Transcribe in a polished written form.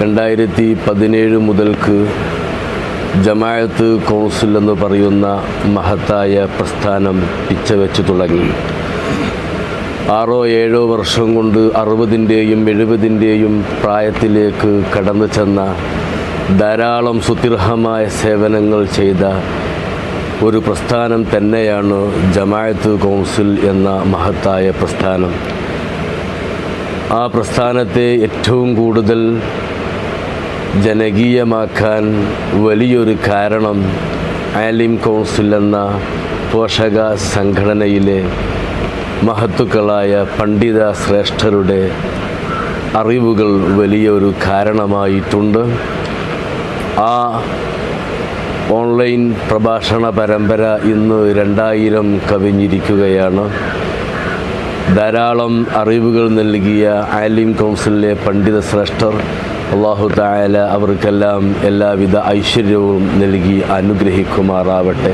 2017 മുതൽക്ക് ജമാഅത്ത് കൗൺസിൽ എന്ന് പറയുന്ന മഹത്തായ പ്രസ്ഥാനം പിച്ചവെച്ച് തുടങ്ങി. 6-7 വർഷം കൊണ്ട് 60-ൻ്റെയും 70-ൻ്റെയും പ്രായത്തിലേക്ക് കടന്നു ചെന്ന ധാരാളം സുദീർഘമായ സേവനങ്ങൾ ചെയ്ത ഒരു പ്രസ്ഥാനം തന്നെയാണ് ജമാഅത്ത് കൗൺസിൽ എന്ന മഹത്തായ പ്രസ്ഥാനം. ആ പ്രസ്ഥാനത്തെ ഏറ്റവും കൂടുതൽ ജനകീയമാക്കാൻ വലിയൊരു കാരണം ആലിം കൗൺസിൽ എന്ന പോഷക സംഘടനയിലെ മഹത്തുക്കളായ പണ്ഡിത ശ്രേഷ്ഠരുടെ അറിവുകൾ വലിയൊരു കാരണമായിട്ടുണ്ട്. ആ ഓൺലൈൻ പ്രഭാഷണ പരമ്പര ഇന്ന് 2000 കവിഞ്ഞിരിക്കുകയാണ്. ധാരാളം അറിവുകൾ നൽകിയ ആലിം കൗൺസിലിലെ പണ്ഡിത ശ്രേഷ്ഠർ അല്ലാഹു തആല അവർക്കെല്ലാം എല്ലാവിധ ഐശ്വര്യവും നൽകി അനുഗ്രഹിക്കുമാറാവട്ടെ.